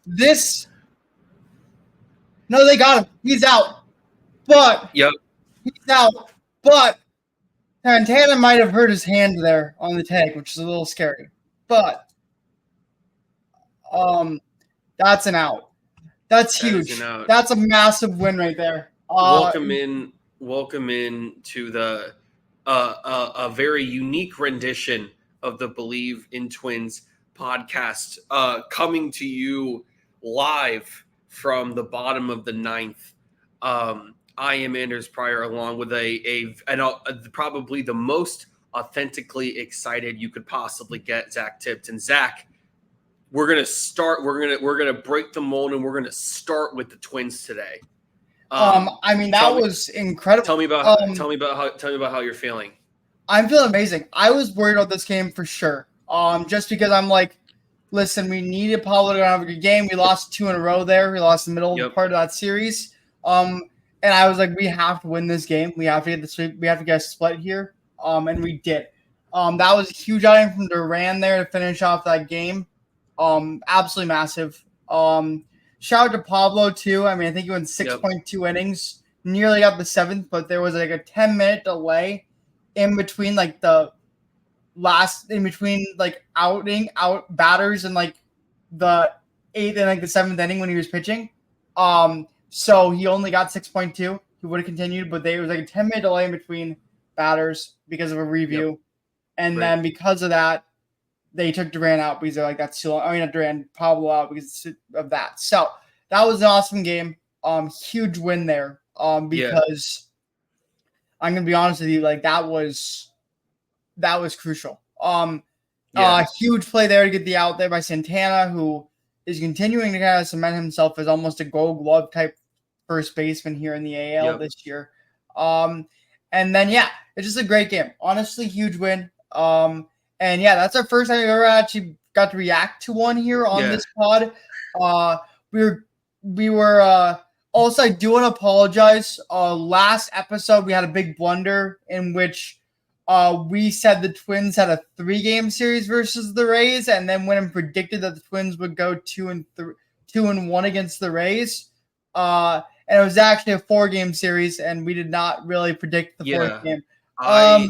This no, they got him. He's out, but Yep. he's out. But Santana might have hurt his hand there on the tag, which is a little scary. But that's an out. That's That is an huge. out. That's a massive win right there. Welcome in to the a very unique rendition of the Bleav in Twins podcast, coming to you live from the bottom of the ninth. I am Anders Pryor, along with probably the most authentically excited you could possibly get, Zac Tipton. Zac, we're gonna start. We're gonna break the mold, and we're gonna start with the Twins today. I mean, that was incredible. Tell me about how you're feeling. I'm feeling amazing. I was worried about this game for sure. Just because I'm like, listen, we needed Pablo to have a good game. We lost 2 in a row there. We lost the middle part of that series. And I was like, we have to win this game. We have to get the sweep. We have to get a split here. And we did. That was a huge item from Duran there to finish off that game. Absolutely massive. Shout out to Pablo too. I mean, I think he went 6.2 innings, nearly got the 7th, but there was like a 10-minute delay in between like the out batters and like the 8th and like the 7th inning when he was pitching. So he only got 6.2. He would have continued, but there was like a 10-minute delay in between batters because of a review. And then because of that, they took Duran out because they're like, that's too long. I mean, not Duran, Pablo out because of that. So that was an awesome game. Huge win there. Because I'm gonna be honest with you, like that was crucial. Huge play there to get the out there by Santana, who is continuing to kind of cement himself as almost a Gold Glove type first baseman here in the AL this year. And then it's just a great game. Honestly, huge win. And that's our first time we've ever actually got to react to one here on this pod. We were also, I do want to apologize. Last episode we had a big blunder in which we said the Twins had a 3-game series versus the Rays, and then went and predicted that the Twins would go 2-1 against the Rays. And it was actually a 4-game series, and we did not really predict the 4th game. I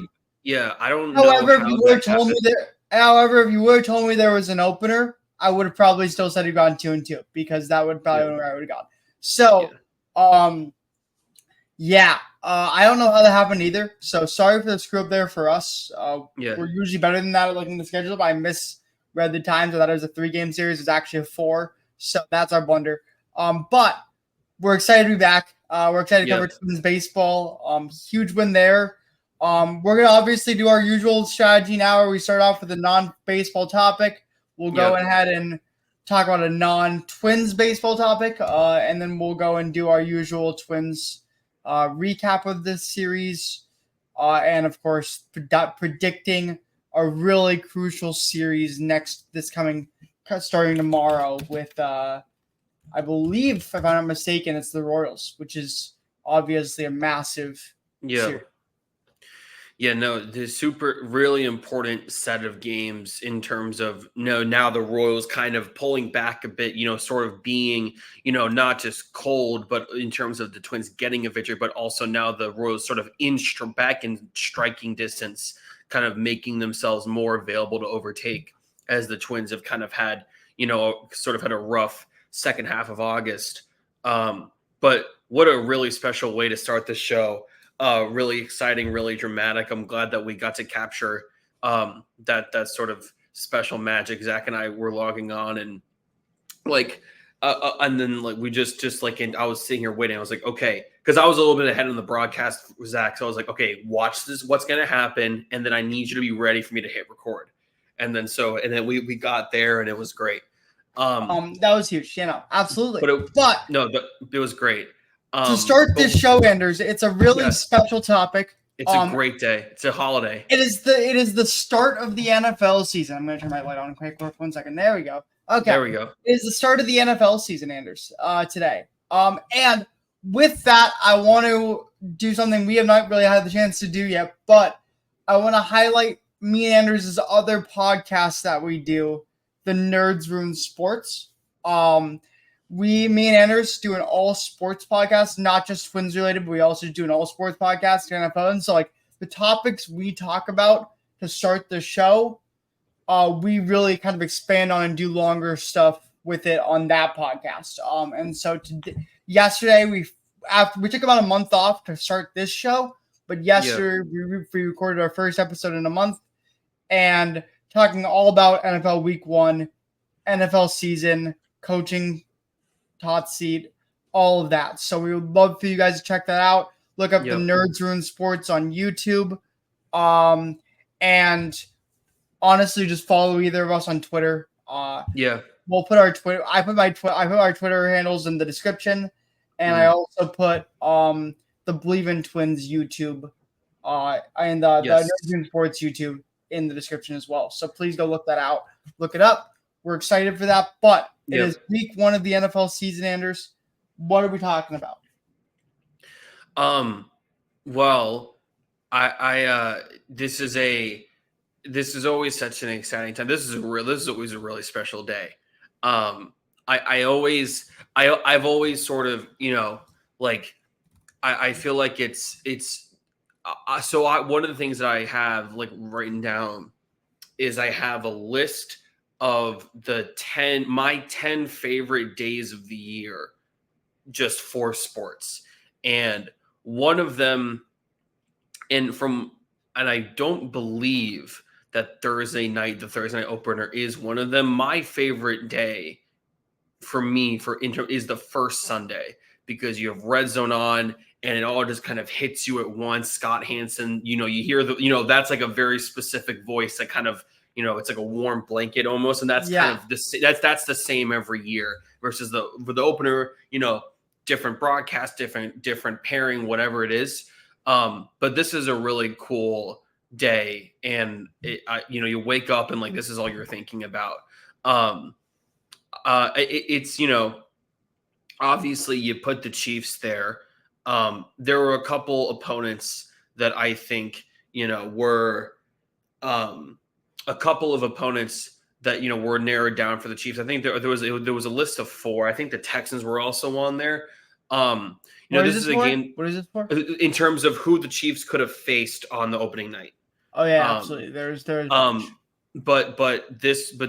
don't know. However, if you would have told me there was an opener, I would have probably still said you'd gone 2-2 because that would probably where I would have gone. So, I don't know how that happened either. So sorry for the screw up there for us. We're usually better than that at looking at the schedule, but I misread the times. I thought it was a 3-game series. It's actually a 4. So that's our blunder. But we're excited to be back. We're excited to cover Twins baseball. Huge win there. We're going to obviously do our usual strategy now where we start off with a non-baseball topic. We'll go ahead and talk about a non-Twins baseball topic, and then we'll go and do our usual Twins recap of this series, and of course predicting a really crucial series starting tomorrow with I Bleav, if I'm not mistaken, it's the Royals, which is obviously a massive series. The really important set of games in terms of now the Royals kind of pulling back a bit, sort of being, not just cold, but in terms of the Twins getting a victory, but also now the Royals sort of back in striking distance, kind of making themselves more available to overtake as the Twins have kind of had, sort of had a rough second half of August. But what a really special way to start the show. Really exciting, really dramatic. I'm glad that we got to capture that sort of special magic. Zac and I were logging on and and then we just I was sitting here waiting. I was like, okay, because I was a little bit ahead on the broadcast with Zac. So I was like, okay, watch this, what's going to happen. And then I need you to be ready for me to hit record. And then we got there and it was great. That was huge. Absolutely. It was great. To start this show, Anders, it's a really special topic. It's a great day. It's a holiday. It is the start of the NFL season. I'm going to turn my light on quick for 1 second. There we go. Okay. There we go. It is the start of the NFL season, Anders, today. And with that, I want to do something we have not really had the chance to do yet, but I want to highlight me and Anders' other podcasts that we do the Nerds Ruin Sports. Me and Anders do an all sports podcast, not just Twins related, but we also do an all sports podcast in NFL. And so like the topics we talk about to start the show, we really kind of expand on and do longer stuff with it on that podcast. And so yesterday we took about a month off to start this show, but yesterday we recorded our first episode in a month and talking all about NFL Week 1, NFL season, coaching, hot seat, all of that. So we would love for you guys to check that out. Look up the Nerds Ruin Sports on YouTube. And honestly, just follow either of us on Twitter. We'll put our Twitter. I put our Twitter handles in the description, and I also put the Bleav in Twins YouTube, and the Nerds Ruin Sports YouTube in the description as well. So please go look that out. Look it up. We're excited for that, but it is week 1 of the NFL season, Anders. What are we talking about? Well, this is always such an exciting time. This is always a really special day. I've always sort of, I feel like one of the things that I have like written down is I have a list of my 10 favorite days of the year just for sports. And one of them, and I don't believe that the Thursday night opener is one of them. My favorite day for me is the first Sunday, because you have Red Zone on and it all just kind of hits you at once. Scott Hansen, you hear that's like a very specific voice that kind of, it's like a warm blanket almost. And that's kind of that's the same every year versus the opener, different broadcast, different pairing, whatever it is. But this is a really cool day. And you wake up and like, this is all you're thinking about. It's, obviously you put the Chiefs there. There were a couple opponents that I think, were, a couple of opponents that were narrowed down for the Chiefs. I think there was a list of 4. I think the Texans were also on there. This is a game. What is this for? In terms of who the Chiefs could have faced on the opening night. Oh yeah, absolutely. There's but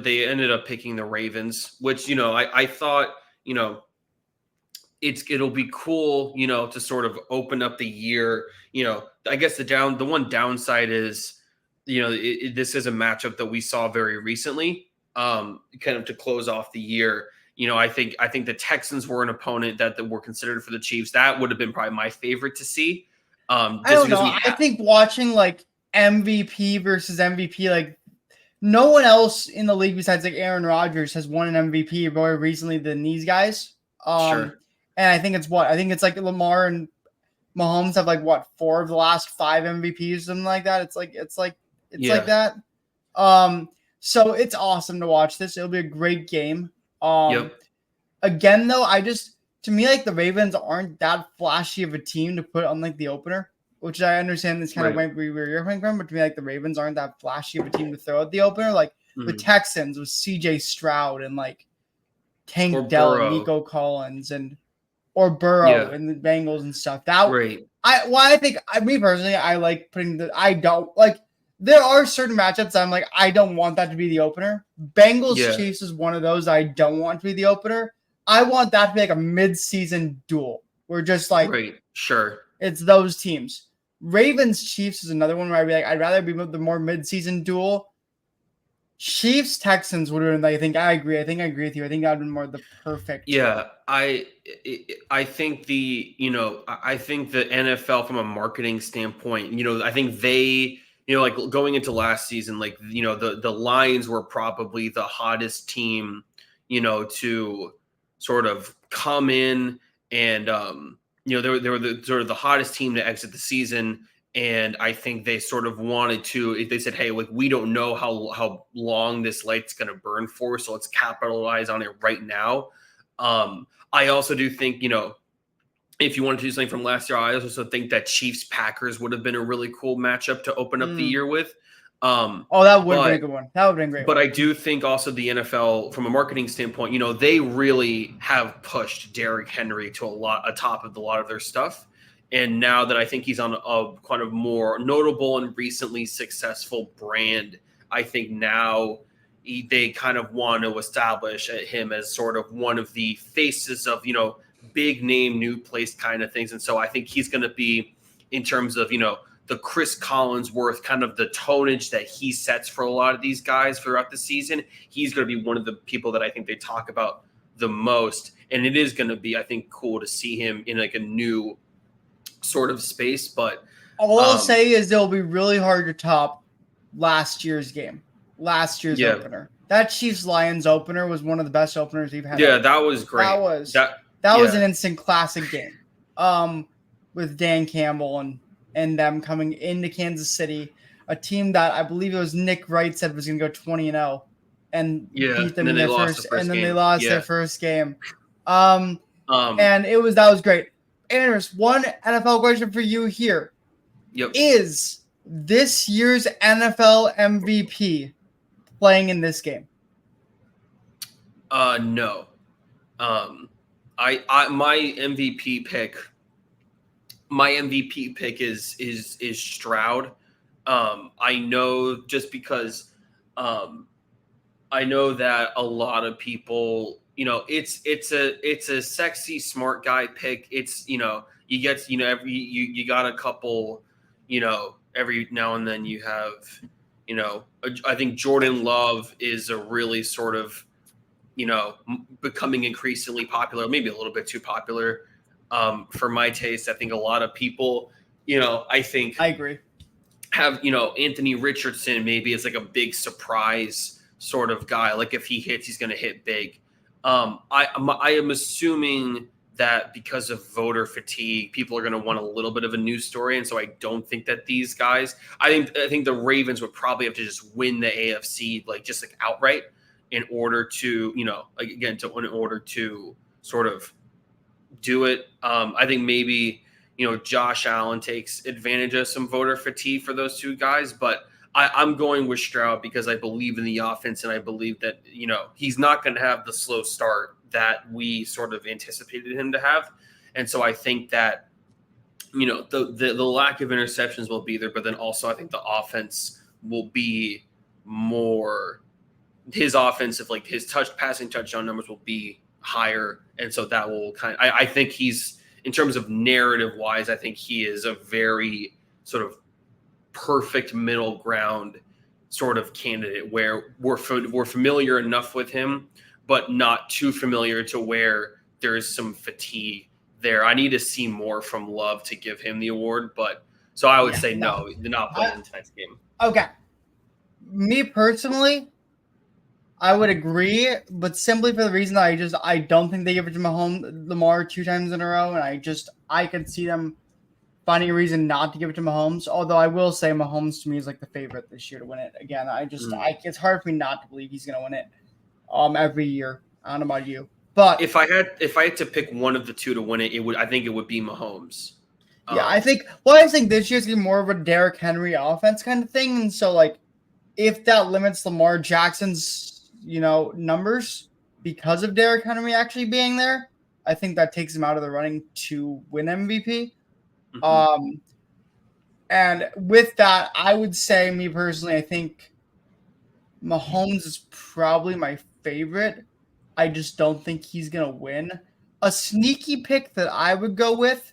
they ended up picking the Ravens, which I thought it'll be cool to sort of open up the year. I guess the one downside is this is a matchup that we saw very recently, kind of to close off the year. I think the Texans were an opponent that were considered for the Chiefs. That would have been probably my favorite to see. I don't know. I think watching like MVP versus MVP, like no one else in the league besides like Aaron Rodgers has won an MVP more recently than these guys. Sure. And I think it's like Lamar and Mahomes have like 4 of the last 5 MVPs, something like that. It's like that. So it's awesome to watch this. It'll be a great game. Again, though, to me, like the Ravens aren't that flashy of a team to put on like the opener, which I understand this kind of where you're coming from, but to me, like the Ravens aren't that flashy of a team to throw at the opener. Like the Texans with CJ Stroud and like Tank Dell and Nico Collins or Burrow and the Bengals and stuff. I think me personally, I like there are certain matchups I'm like, I don't want that to be the opener. Bengals Chiefs is one of those I don't want to be the opener. I want that to be like a mid-season duel. We're just like, it's those teams. Ravens Chiefs is another one where I'd be like, I'd rather be the more mid-season duel. Chiefs Texans would have been. I think I agree with you. I think that would have been more the perfect. Yeah, I think the NFL from a marketing standpoint, I think they. Like going into last season, like, the Lions were probably the hottest team, to sort of come in and, they were the sort of the hottest team to exit the season. And I think they sort of wanted to, if they said, hey, like, we don't know how long this light's going to burn for, so let's capitalize on it right now. I also do think, if you want to do something from last year, I also think that Chiefs Packers would have been a really cool matchup to open up the year with. Oh, that would have been But a good one. That would have been a great But one. I do think also the NFL, from a marketing standpoint, they really have pushed Derrick Henry to a top of a lot of their stuff. And now that I think he's on a kind of more notable and recently successful brand, I think now they kind of want to establish him as sort of one of the faces of, big name, new place kind of things. And so I think he's going to be, in terms of, the Chris Collinsworth, kind of the tonnage that he sets for a lot of these guys throughout the season, he's going to be one of the people that I think they talk about the most. And it is going to be, I think, cool to see him in like a new sort of space. But all I'll say is it'll be really hard to top last year's opener. That Chiefs Lions opener was one of the best openers we've had. Yeah, that was great. That was an instant classic game. With Dan Campbell and them coming into Kansas City, a team that I believe it was Nick Wright said was going to go 20-0 and beat them in their first, and then they lost their first game. And that was great. Anders, one NFL question for you here. Yep. Is this year's NFL MVP playing in this game? No. My MVP pick is Stroud. I know, just because I know that a lot of people, it's a sexy smart guy pick. It's, you get, you got a couple, every now and then you have, I think Jordan Love is a really sort of, becoming increasingly popular, maybe a little bit too popular. For my taste. I think a lot of people, I agree, have, Anthony Richardson maybe is like a big surprise sort of guy. Like if he hits, he's going to hit big. I am assuming that because of voter fatigue, people are going to want a little bit of a news story. And so I don't think that these guys, I think the Ravens would probably have to just win the AFC, just outright, in order to, in order to sort of do it. I think maybe, Josh Allen takes advantage of some voter fatigue for those two guys, but I'm going with Stroud because I believe in the offense, and I believe that, he's not going to have the slow start that we sort of anticipated him to have. And so I think that, the lack of interceptions will be there, but then also I think the offense will be more, his offensive, his passing touchdown numbers will be higher. And so that will I think he's, in terms of narrative wise, I think he is a very sort of perfect middle ground sort of candidate where we're familiar enough with him, but not too familiar to where there is some fatigue there. I need to see more from Love to give him the award, but so I would say no, they're not playing in tonight's game. Okay. Me personally, I would agree, but simply for the reason that I don't think they give it to Lamar 2 times in a row, and I could see them finding a reason not to give it to Mahomes. Although I will say Mahomes to me is the favorite this year to win it. Again, it's hard for me not to believe he's going to win it every year. I don't know about you, but if I had to pick one of the two to win it, I think it would be Mahomes. Yeah, I think this year's gonna be more of a Derrick Henry offense kind of thing, and so if that limits Lamar Jackson's numbers because of Derrick Henry actually being there, I think that takes him out of the running to win MVP. Mm-hmm. And with that, I would say, me personally, I think Mahomes is probably my favorite. I just don't think he's gonna win. A sneaky pick that I would go with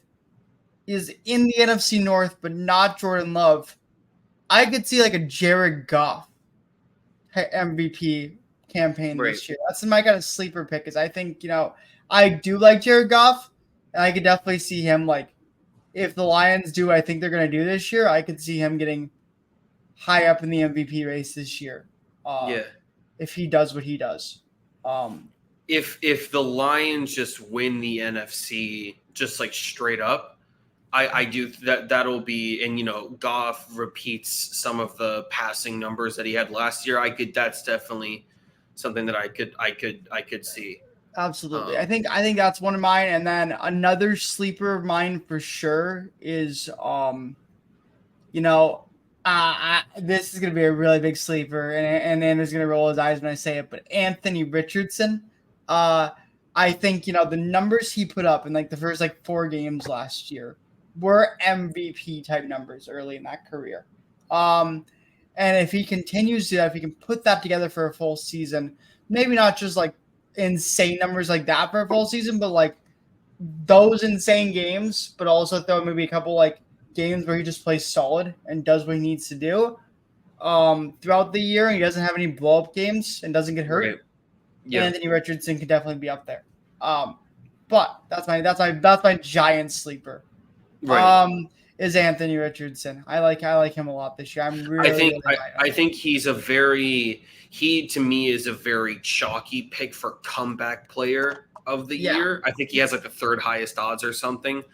is in the NFC North, but not Jordan Love. I could see a Jared Goff MVP campaign this year. That's my kind of sleeper pick, is I think, I do like Jared Goff, and I could definitely see him, if the Lions do, I think they're going to do this year, I could see him getting high up in the MVP race this year. If he does what he does. If the Lions just win the NFC just straight up, I do that'll be, and Goff repeats some of the passing numbers that he had last year. That's definitely something that I could see. Absolutely. I think that's one of mine. And then another sleeper of mine for sure is, I This is going to be a really big sleeper, and Andrew's going to roll his eyes when I say it, but Anthony Richardson, I think, the numbers he put up in like the first like 4 games last year were MVP type numbers early in that career. And if he continues to do that, if he can put that together for a full season, maybe not just like insane numbers like that for a full season, but like those insane games, but also throw maybe a couple like games where he just plays solid and does what he needs to do throughout the year, and he doesn't have any blow up games and doesn't get hurt. Right. Yeah. Anthony Richardson could definitely be up there. But that's my giant sleeper. Right. Is Anthony Richardson. I like him a lot this year. I'm really I think he to me is a very chalky pick for comeback player of the year. I think he has like the 3rd highest odds or something.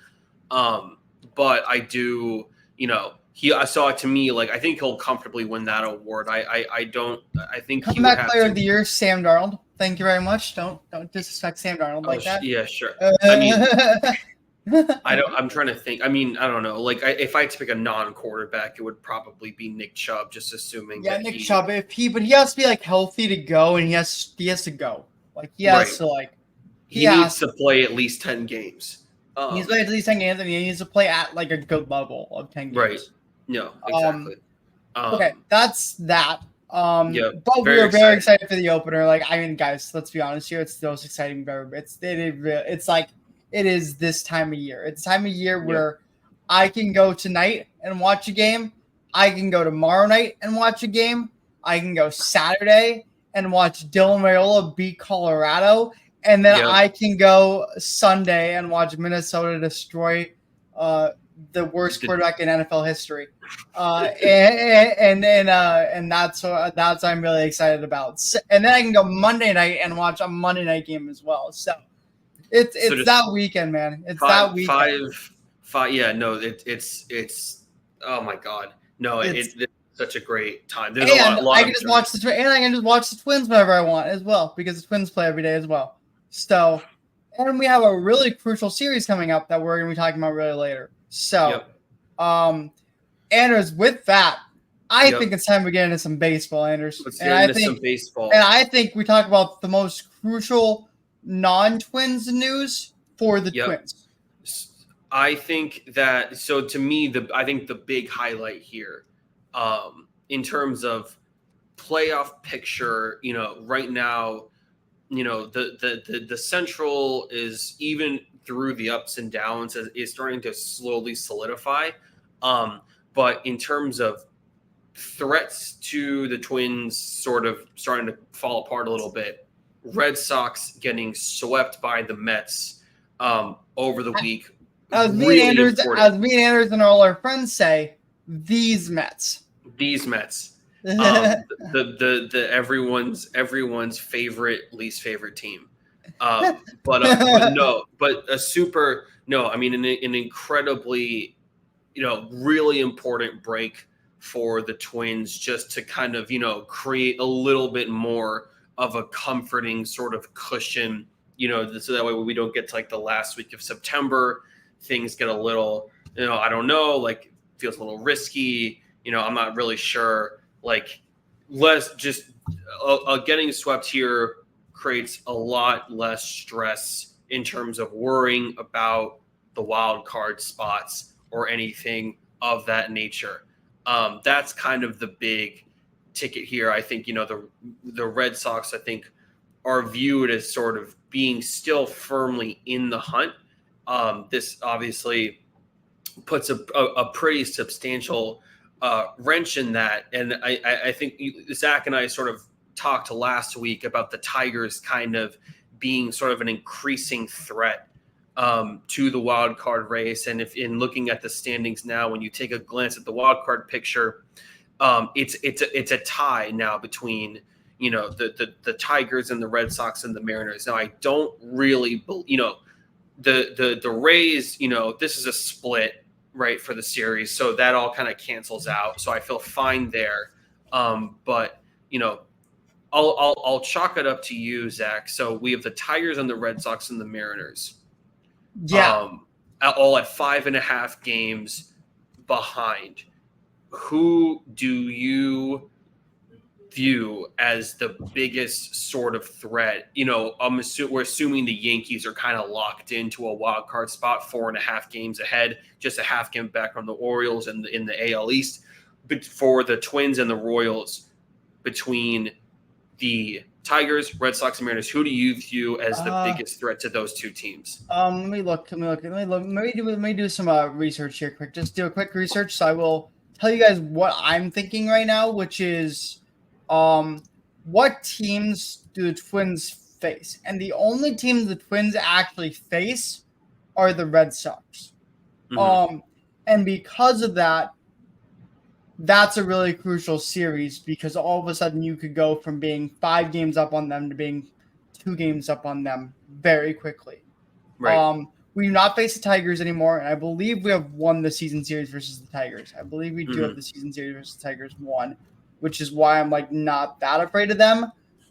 But I do, I saw it to me, like, I think he'll comfortably win that award. I think comeback player of the year, Sam Darnold. Thank you very much. Don't disrespect Sam Darnold like that. Yeah, sure. I mean, I'm trying to think. I mean, I don't know. Like, if I had to pick a non-quarterback, it would probably be Nick Chubb. Just assuming. Yeah, Nick Chubb. But he has to be like healthy to go, and he has to go. Like he has to like. He needs to play at least 10 games. He needs to play at least 10 games, and he needs to play at like a good level of 10 games. Right. No, exactly. Okay, that's that. But we are very excited for the opener. Like, I mean, guys, let's be honest here. It's the most exciting we've ever been. It's like it is this time of year. It's time of year where I can go tonight and watch a game. I can go tomorrow night and watch a game. I can go Saturday and watch Dylan Raiola beat Colorado. And then I can go Sunday and watch Minnesota destroy the worst quarterback in NFL history, and that's what I'm really excited about. And then I can go Monday night and watch a Monday night game as well. So it's that weekend, man. It's that weekend. Five. Yeah, no, it's. Oh my God, no, it's such a great time. There's a lot. I can just watch I can just watch the Twins whenever I want as well, because the Twins play every day as well. So, and we have a really crucial series coming up that we're going to be talking about really later. So, Anders, with that, I think it's time to get into some baseball, Anders. Let's get into some baseball. And I think we talk about the most crucial non-Twins news for the Twins. I think that, so to me, I think the big highlight here, in terms of playoff picture, right now, the Central is, even through the ups and downs, is starting to slowly solidify. But in terms of threats to the Twins sort of starting to fall apart a little bit, Red Sox getting swept by the Mets over the week. As me and Anders and all our friends say, these Mets. The everyone's favorite, least favorite team. I mean, an incredibly, really important break for the Twins, just to kind of, create a little bit more of a comforting sort of cushion, so that way we don't get to like the last week of September, things get a little, I don't know, like feels a little risky, I'm not really sure. Like, less just getting swept here creates a lot less stress in terms of worrying about the wild card spots or anything of that nature. That's kind of the big ticket here. I think, the Red Sox, I think, are viewed as sort of being still firmly in the hunt. This obviously puts a pretty substantial wrench in that. And I think Zach and I sort of talked last week about the Tigers kind of being sort of an increasing threat to the wild card race. And if in looking at the standings now, when you take a glance at the wild card picture, it's a tie now between, the Tigers and the Red Sox and the Mariners. Now, I don't really, the Rays, this is a split, right, for the series, so that all kind of cancels out. So I feel fine there. But I'll chalk it up to you, Zach. So we have the Tigers and the Red Sox and the Mariners. Yeah. All at 5.5 games behind. who do you view as the biggest sort of threat? We're assuming the Yankees are kind of locked into a wild card spot, 4.5 games ahead, just a half game back from the Orioles in the AL East. But for the Twins and the Royals, between the Tigers, Red Sox, and Mariners, who do you view as the biggest threat to those two teams? Let me look. Let me do some research here quick. Just do a quick research. So I will tell you guys what I'm thinking right now, which is what teams do the Twins face? And the only teams the Twins actually face are the Red Sox. Mm-hmm. And because of that, that's a really crucial series because all of a sudden you could go from being 5 games up on them to being 2 games up on them very quickly. Right. We do not face the Tigers anymore, and I Bleav we have won the season series versus the Tigers. I Bleav we do have the season series versus the Tigers won, which is why I'm not that afraid of them.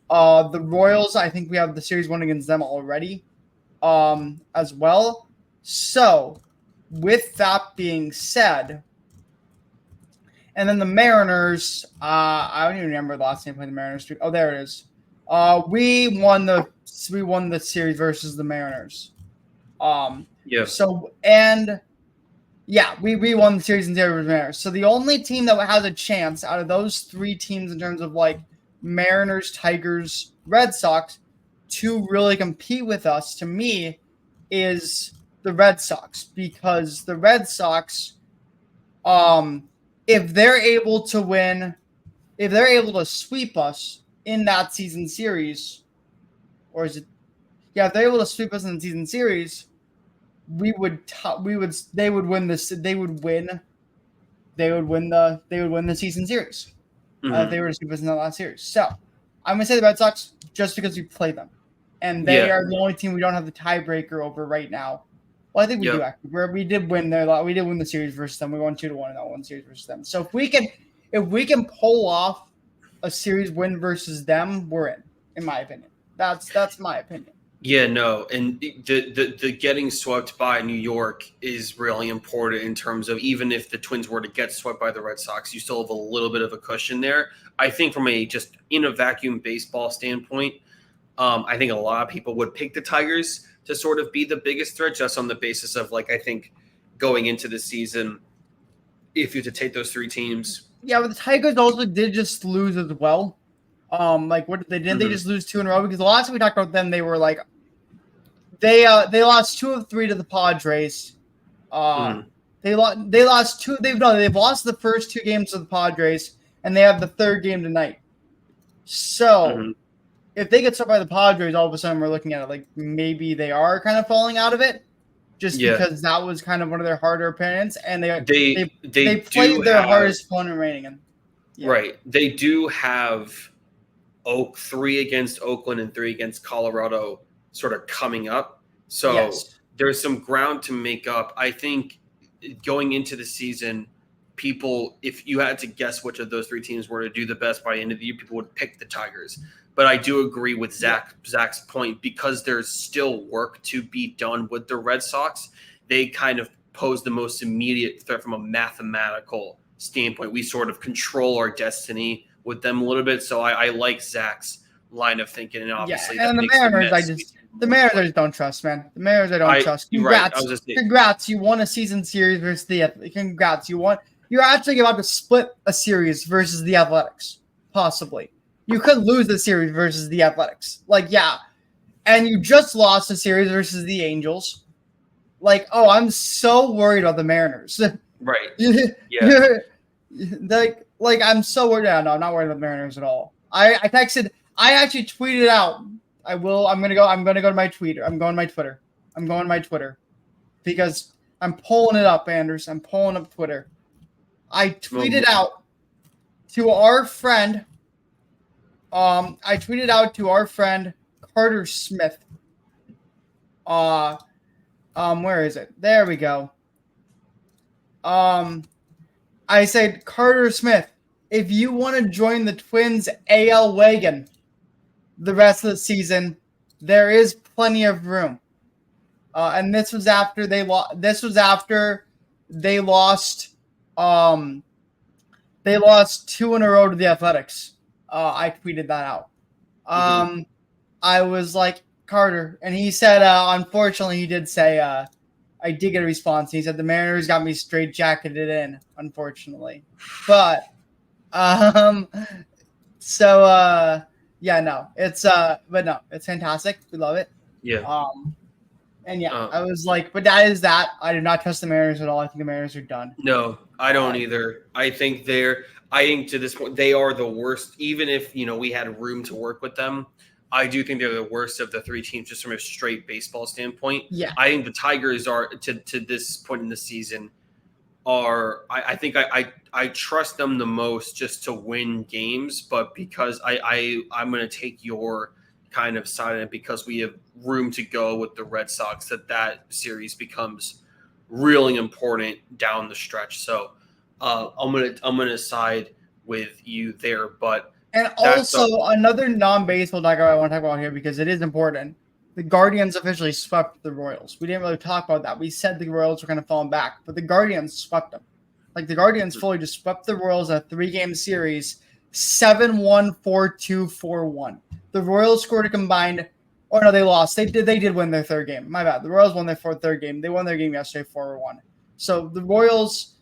The Royals, I think we have the series won against them already, as well. So, with that being said, and then the Mariners, I don't even remember the last time we played the Mariners. Oh, there it is. We won the series versus the Mariners. Yeah. So we won the series in versus the Mariners. So the only team that has a chance out of those 3 teams in terms of Mariners, Tigers, Red Sox to really compete with us, to me, is the Red Sox, because the Red Sox, if they're able to sweep us in that season series, or is it? Yeah, if they're able to sweep us in the season series, they would win this. They would win the season series. If they were to sweep us in the last series. So I'm gonna say the Red Sox just because we play them, and they are the only team we don't have the tiebreaker over right now. Well, I think we do actually. We did win the series versus them. We won 2-1 in that one series versus them. So if we can pull off a series win versus them, we're in my opinion. That's my opinion. Yeah, no, and the getting swept by New York is really important in terms of, even if the Twins were to get swept by the Red Sox, you still have a little bit of a cushion there. I think from just in a vacuum baseball standpoint, I think a lot of people would pick the Tigers to sort of be the biggest threat, just on the basis of I think going into the season, if you had to take those 3 teams. Yeah, but the Tigers also did just lose as well. What they did, they just lose 2 in a row, because the last time we talked about them, they were they lost 2 of 3 to the Padres. They lost 2. They've lost the first 2 games to the Padres, and they have the 3rd game tonight. So if they get swept by the Padres, all of a sudden we're looking at it maybe they are kind of falling out of it, just because that was kind of one of their harder opponents, and they played their hardest opponent remaining. Right, they do have 3 against Oakland and 3 against Colorado sort of coming up, so there's some ground to make up. I think going into the season, people, if you had to guess which of those 3 teams were to do the best by the end of the year, people would pick the Tigers. But I do agree with Zach's point, because there's still work to be done with the Red Sox. They kind of pose the most immediate threat from a mathematical standpoint. We sort of control our destiny with them a little bit. So I like Zach's line of thinking, and obviously and the Mariners, I just don't trust, man. The Mariners, I don't trust. Congrats, congrats! You won a season series versus the Athletics. Congrats, you won. You're actually about to split a series versus the Athletics, possibly. You could lose the series versus the Athletics. And you just lost a series versus the Angels. I'm so worried about the Mariners. Right. Yeah. I'm so worried. No, I'm not worried about the Mariners at all. I actually tweeted out. I'm gonna go to my Twitter. I'm going to my Twitter. Because I'm pulling it up, Anders. I'm pulling up Twitter. I tweeted out to our friend. I tweeted out to our friend Carter Smith. Where is it? There we go. I said, Carter Smith, if you want to join the Twins AL wagon the rest of the season, there is plenty of room. And this was after they lost. They lost 2 in a row to the Athletics. I tweeted that out. I was like, Carter, and he said, unfortunately, he did say, I did get a response. He said the Mariners got me straight jacketed in, unfortunately. But, yeah, no, but no, it's fantastic. We love it. Yeah. And yeah, I was like, but that is that. I do not trust the Mariners at all. I think the Mariners are done. No, I don't either. I think to this point, they are the worst. Even if, we had room to work with them, I do think they're the worst of the 3 teams just from a straight baseball standpoint. Yeah. I think the Tigers are, to this point in the season, I think I trust them the most just to win games, but because I'm going to take your kind of side on it because we have room to go with the Red Sox, that series becomes really important down the stretch. So I'm gonna side with you there. But and also another non-baseball dagger I want to talk about here because it is important. The Guardians officially swept the Royals. We didn't really talk about that. We said the Royals were going to fall back, but the Guardians swept them. Like the Guardians fully just swept the Royals in a 3-game series, 7-1, 4-2, 4-1. The Royals scored a combined. Oh no, they lost. They did win their 3rd game. My bad. The Royals won their 3rd game. They won their game yesterday, 4-1. So the Royals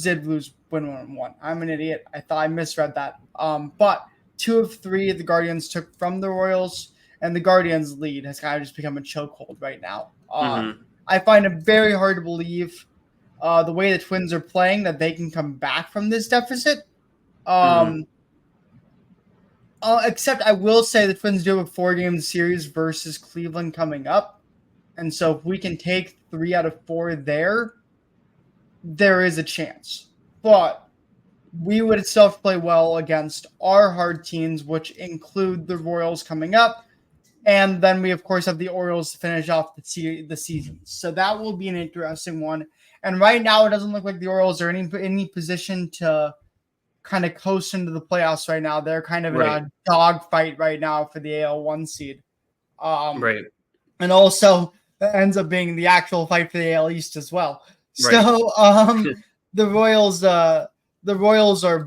did win 1-1. I'm an idiot. I thought I misread that. But 2 of 3 the Guardians took from the Royals, and the Guardians' lead has kind of just become a chokehold right now. I find it very hard to believe the way the Twins are playing that they can come back from this deficit. Except I will say the Twins do have a 4-game series versus Cleveland coming up. And so if we can take 3 out of 4 there is a chance. But we would still have to play well against our hard teams, which include the Royals coming up. And then we, of course, have the Orioles to finish off the season. So that will be an interesting one. And right now, it doesn't look like the Orioles are in any position to kind of coast into the playoffs right now. They're kind of in a dogfight right now for the AL1 seed. Right. And also, that ends up being the actual fight for the AL East as well. So the Orioles are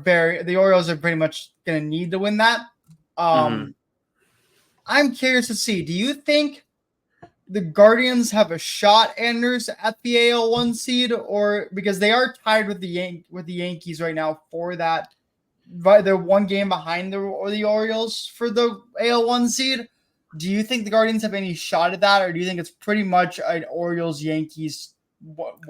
pretty much going to need to win that. I'm curious to see, do you think the Guardians have a shot, Anders, at the AL1 seed, or because they are tied with the Yankees right now for that, but they're 1 game behind the Orioles for the AL1 seed? Do you think the Guardians have any shot at that, or do you think it's pretty much an Orioles Yankees?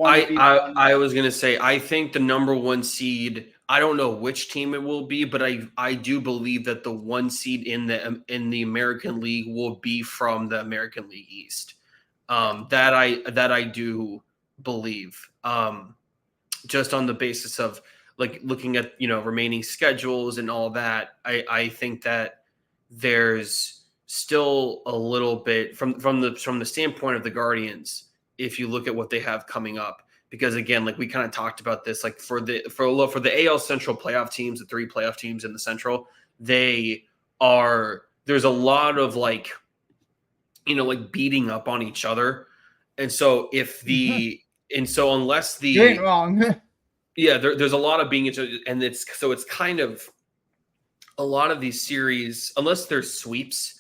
I was gonna say I think the number 1 seed. I don't know which team it will be, but I do believe that the 1 seed in the American League will be from the American League East. That I do believe. Just on the basis of like looking at remaining schedules and all that, I think that there's still a little bit from the standpoint of the Guardians. If you look at what they have coming up, because again, like we kind of talked about this, like for the AL Central playoff teams, the 3 playoff teams in the Central, there's a lot of like beating up on each other. And so unless you ain't wrong. Yeah, there's a lot of being each other, and it's kind of a lot of these series, unless there's sweeps,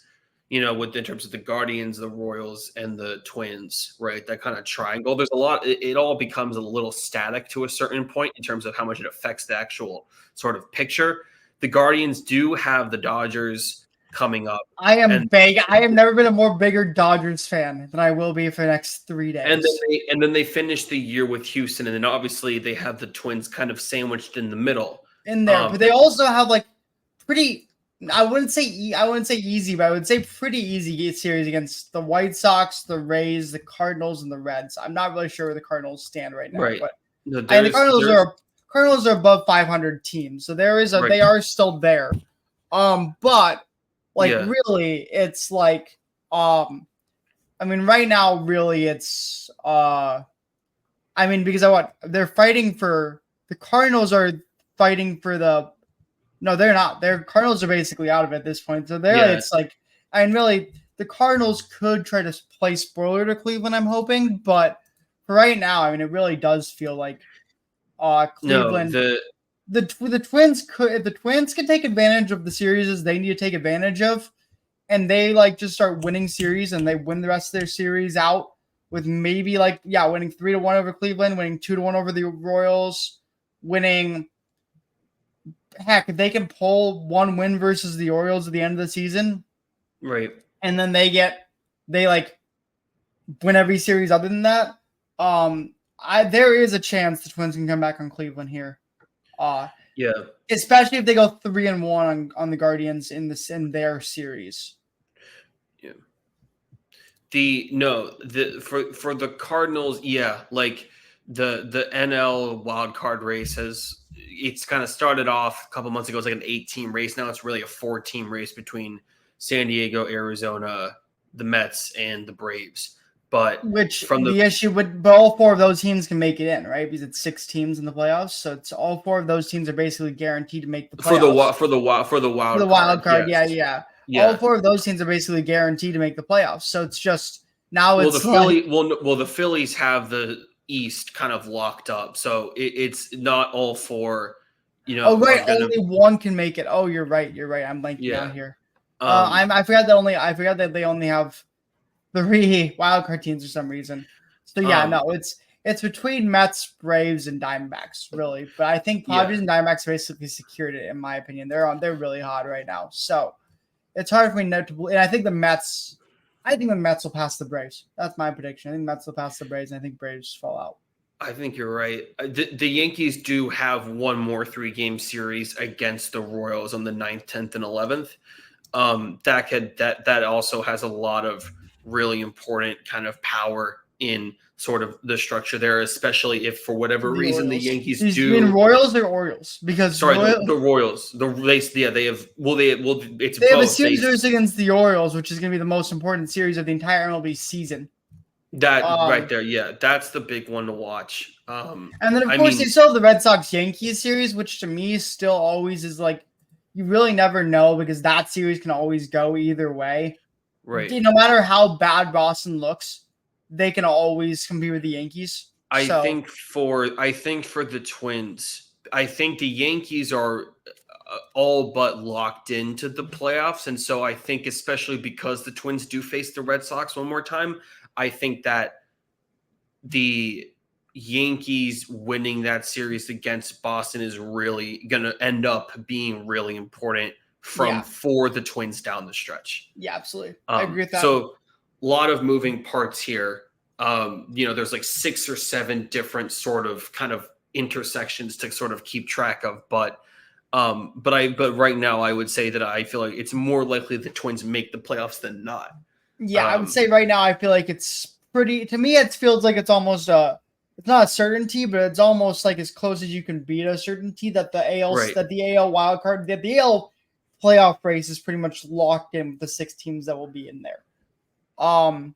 in terms of the Guardians, the Royals, and the Twins, right? That kind of triangle. There's a lot. It all becomes a little static to a certain point in terms of how much it affects the actual sort of picture. The Guardians do have the Dodgers coming up. I am big. I have never been a more bigger Dodgers fan than I will be for the next 3 days. And then they finish the year with Houston, and then obviously they have the Twins kind of sandwiched in the middle. In there, but they also have like pretty. I wouldn't say easy, but I would say pretty easy series against the White Sox, the Rays, the Cardinals, and the Reds. I'm not really sure where the Cardinals stand right now, but the Cardinals are above 500 teams, so they are still there. But really, it's like right now, really, it's because they're fighting for the Cardinals are fighting for the. No, they're not. Their Cardinals are basically out of it at this point. So it's like, really, the Cardinals could try to play spoiler to Cleveland, I'm hoping. But for right now, it really does feel like Cleveland. the Twins could, if the Twins can take advantage of the series they need to take advantage of, and they like just start winning series and they win the rest of their series out with maybe winning 3-1 over Cleveland, winning 2-1 over the Royals, winning. Heck, if they can pull one win versus the Orioles at the end of the season, right, and then they win every series other than that, there is a chance the Twins can come back on Cleveland here. Yeah. Especially if they go 3-1 on the Guardians in their series. Yeah. For the Cardinals, yeah, like the NL wild card race it's kind of started off a couple months ago. It was like an 8-team race. Now it's really a 4-team race between San Diego, Arizona, the Mets, and the Braves. But the issue with all 4 of those teams can make it in, right? Because it's 6 teams in the playoffs, so it's all 4 of those teams are basically guaranteed to make the playoffs. For the wild card, yes. yeah. All 4 of those teams are basically guaranteed to make the playoffs. So it's just now the Phillies have the East kind of locked up, so it's not all 4. Oh right, only one can make it. Oh, you're right. I'm blanking down here. I forgot that they only have 3 wildcard teams for some reason. So it's between Mets, Braves, and Diamondbacks, really. But I think Padres and Diamondbacks basically secured it, in my opinion. They're really hot right now. So it's hard for me not to believe. And I think the Mets will pass the Braves. That's my prediction. I think the Mets will pass the Braves, and I think Braves fall out. I think you're right. The Yankees do have one more 3-game series against the Royals on the 9th, 10th, and 11th. That also has a lot of really important kind of power in sort of the structure there, especially if for whatever reason Orioles. The Yankees You mean Royals or Orioles? Because the Royals. The race, they have it's they both. have a series against the Orioles, which is going to be the most important series of the entire MLB season. That right there, yeah, that's the big one to watch. And then of course you still have the Red Sox Yankees series, which to me still always is like you really never know because that series can always go either way. Right. No matter how bad Boston looks, they can always compete with the Yankees. I think for the Twins, I think the Yankees are all but locked into the playoffs, and so I think especially because the Twins do face the Red Sox one more time, I think that the Yankees winning that series against Boston is really going to end up being really important for the Twins down the stretch. Yeah, absolutely. I agree with that. So a lot of moving parts here. There's like 6 or 7 different sort of kind of intersections to sort of keep track of. But right now I would say that I feel like it's more likely the Twins make the playoffs than not. Yeah, I would say right now I feel like it's pretty. To me, it feels like it's almost it's not a certainty, but it's almost like as close as you can be to a certainty that the AL wild card, that the AL playoff race is pretty much locked in with the 6 teams that will be in there. I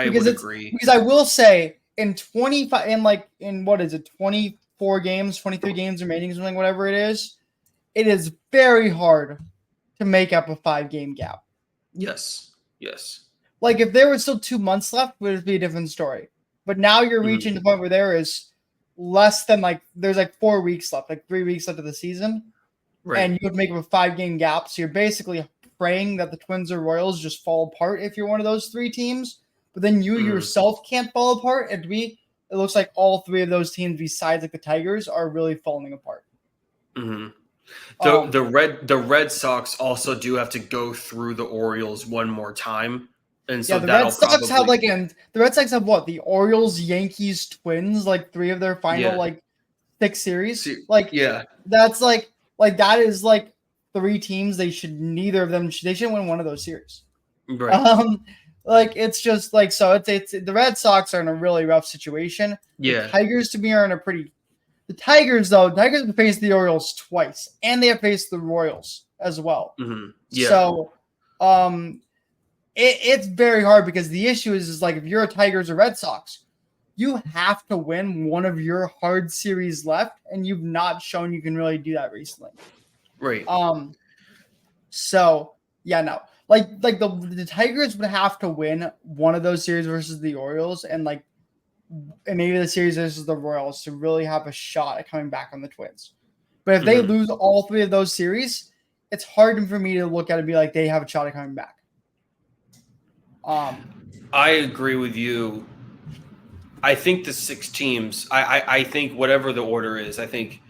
would agree because I will say in 24 games, 23 games remaining, something whatever it is very hard to make up a 5-game gap. Yes. Like if there were still 2 months left, it would be a different story. But now you're reaching the point where there is less than there's 4 weeks left, 3 weeks left of the season. Right. And you would make up a 5-game gap. So you're basically praying that the Twins or Royals just fall apart if you're one of those 3 teams. But then you yourself can't fall apart. It looks like all 3 of those teams besides the Tigers are really falling apart. Mm-hmm. The Red Sox also do have to go through the Orioles one more time. And so the Red Sox have what? The Orioles, Yankees, Twins, 3 of their final 6 series. That's that is 3 teams. They shouldn't win one of those series. Right. It's just so it's the Red Sox are in a really rough situation. Yeah. The Tigers to me are in a pretty. The Tigers have faced the Orioles twice, and they have faced the Royals as well. Mm-hmm. Yeah. So, it's very hard because the issue is if you're a Tigers or Red Sox, you have to win one of your hard series left, and you've not shown you can really do that recently. Right. So yeah, no. The Tigers would have to win one of those series versus the Orioles, and maybe the series versus the Royals to really have a shot at coming back on the Twins. But if they lose all 3 of those series, it's hard for me to look at it and be like they have a shot at coming back. I agree with you. I think the 6 teams. I think whatever the order is. I think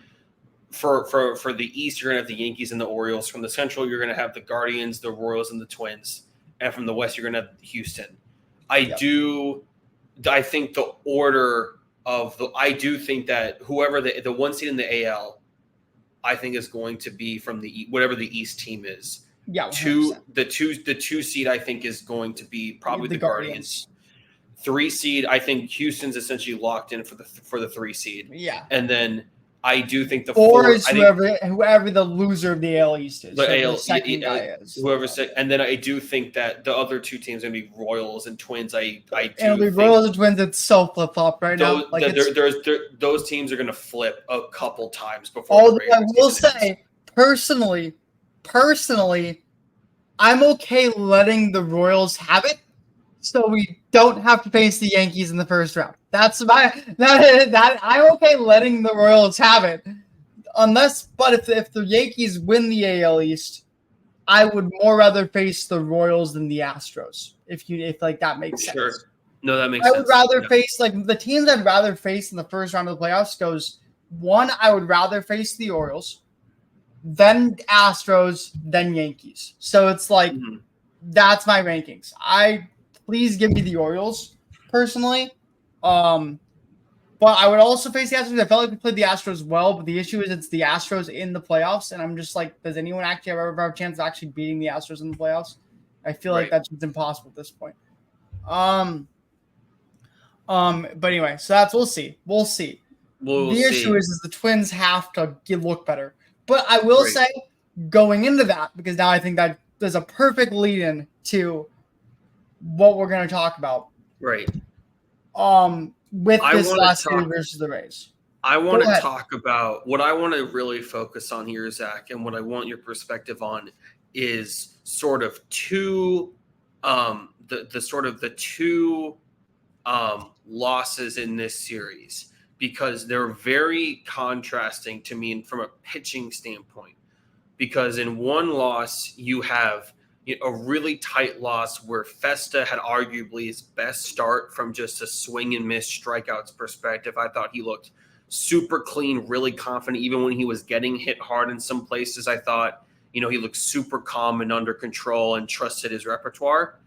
for the East, you're gonna have the Yankees and the Orioles. From the Central, you're gonna have the Guardians, the Royals, and the Twins. And from the West, you're gonna have Houston. I think the order of the. I do think that whoever the 1 seed in the AL, I think is going to be from the whatever the East team is. Yeah, 100%. The 2 seed I think is going to be probably the Guardians. 3 seed, I think Houston's essentially locked in for the 3 seed. Yeah, and then I do think the 4 4 is whoever the loser of the AL East is. The second guy is whoever's sick. And then I do think that the other 2 teams are going to be Royals and Twins. It'll be Royals and Twins. It's so flip flop right now. Like those teams are going to flip a couple times before. Although I will say, personally, I'm okay letting the Royals have it, so we don't have to face the Yankees in the first round. That I'm okay letting the Royals have it, but if the Yankees win the AL East, I would more rather face the Royals than the Astros. If that makes sense. Sure. No, that makes sense. I would rather face the teams I'd rather face in the first round of the playoffs goes 1. I would rather face the Orioles, then Astros, then Yankees. So it's like that's my rankings. Please give me the Orioles personally. But I would also face the Astros. I felt like we played the Astros well, but the issue is it's the Astros in the playoffs, and I'm just like, does anyone actually ever have a chance of actually beating the Astros in the playoffs? I feel like that's impossible at this point. But anyway, so we'll see. The issue is the Twins have to look better. But I will say, going into that, because now I think that there's a perfect lead-in to what we're going to talk about. Right. With this last game versus the Rays. I want to talk about what I want to really focus on here, Zach, and what I want your perspective on is sort of two losses in this series, because they're very contrasting to me from a pitching standpoint. Because in one loss, you have a really tight loss where Festa had arguably his best start from just a swing and miss strikeouts perspective. I thought he looked super clean, really confident, even when he was getting hit hard in some places. I thought, he looked super calm and under control and trusted his repertoire.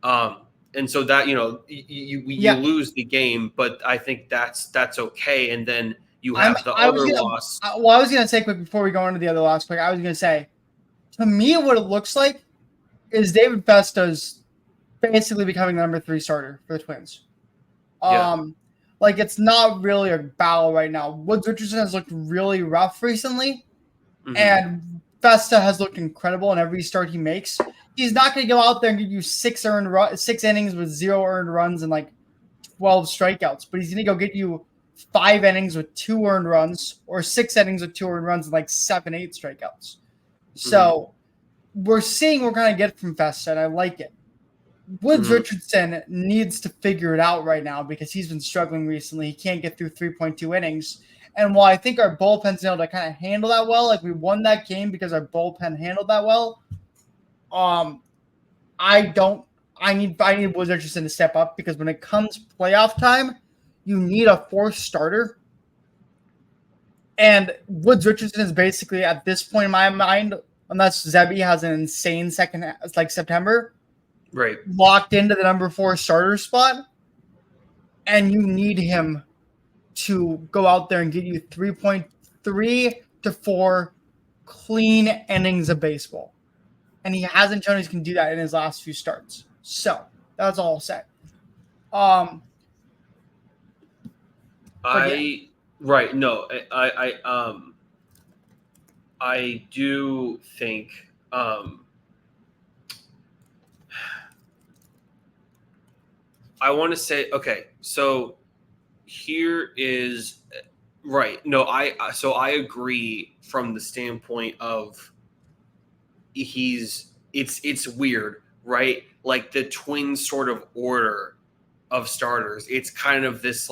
And so that, you lose the game, but I think that's okay. And then you have the other loss. I was going to say quick before we go into the other loss, I was going to say, to me, what it looks like is David Festa's basically becoming the number 3 starter for the Twins. It's not really a battle right now. Woods Richardson has looked really rough recently, and Festa has looked incredible in every start he makes. He's not going to go out there and give you 6 innings with 0 earned runs and 12 strikeouts, but he's going to go get you 5 innings with 2 earned runs, or 6 innings with 2 earned runs and 7, 8 strikeouts. So we're seeing what we're going to get from Festa, and I like it. Woods Richardson needs to figure it out right now because he's been struggling recently. He can't get through 3.2 innings. And while I think our bullpen's been able to kind of handle that well, we won that game because our bullpen handled that well. I need Woods Richardson to step up, because when it comes playoff time, you need a 4th starter. And Woods Richardson is basically, at this point in my mind, unless Zebby has an insane second, September, locked into the number 4 starter spot, and you need him to go out there and get you 3.3 to 4 clean innings of baseball. And he hasn't shown he can do that in his last few starts. So that's all I'll say. I do think I want to say, okay, so here is I agree from the standpoint of it's weird, right? The Twins sort of order of starters. It's kind of this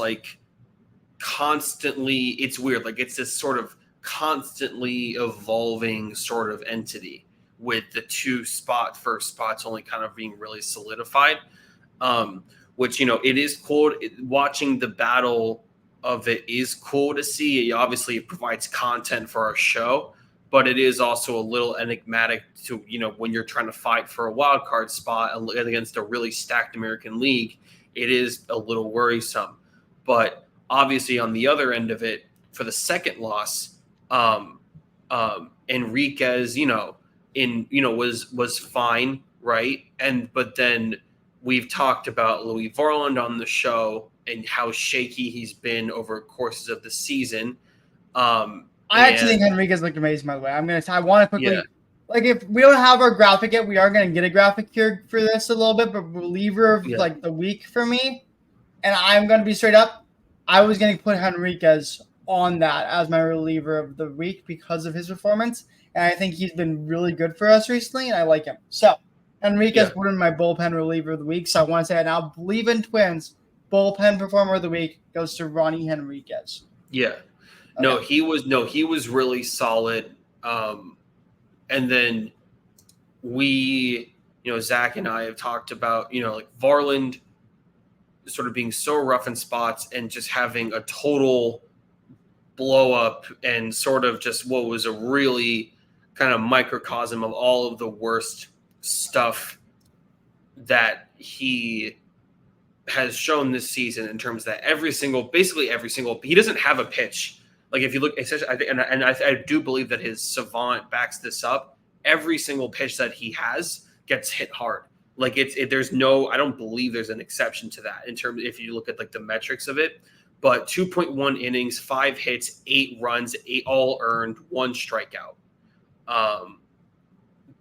constantly, it's weird. It's this sort of constantly evolving sort of entity with the first spots only kind of being really solidified. Which, it is cool. Watching the battle of it is cool to see. Obviously, it provides content for our show, but it is also a little enigmatic to, when you're trying to fight for a wild card spot against a really stacked American League, it is a little worrisome. But obviously, on the other end of it, for the second loss, Enriquez, was fine, right? But then we've talked about Bleav on the show and how shaky he's been over courses of the season. I actually think Enriquez looked amazing, by the way. I want to quickly, if we don't have our graphic yet, we are going to get a graphic here for this a little bit, but reliever of the week for me, and I'm going to be straight up, I was going to put Enriquez on that as my reliever of the week because of his performance, and I think he's been really good for us recently, and I like him. So Enriquez put in my bullpen reliever of the week, so I want to say it now. Bleav in Twins bullpen performer of the week goes to Ronnie Enriquez. Yeah. Okay. He was really solid. And then we, Zach and I have talked about, Varland sort of being so rough in spots and just having a total blow up and sort of just what was a really kind of microcosm of all of the worst stuff that he has shown this season in terms that basically every single, he doesn't have a pitch. Like if you look, I do believe that his savant backs this up. Every single pitch that he has gets hit hard. Like I don't believe there's an exception to that in terms, if you look at like the metrics of it, but 2.1 innings, 5 hits, 8 runs, 8 all earned, 1 strikeout.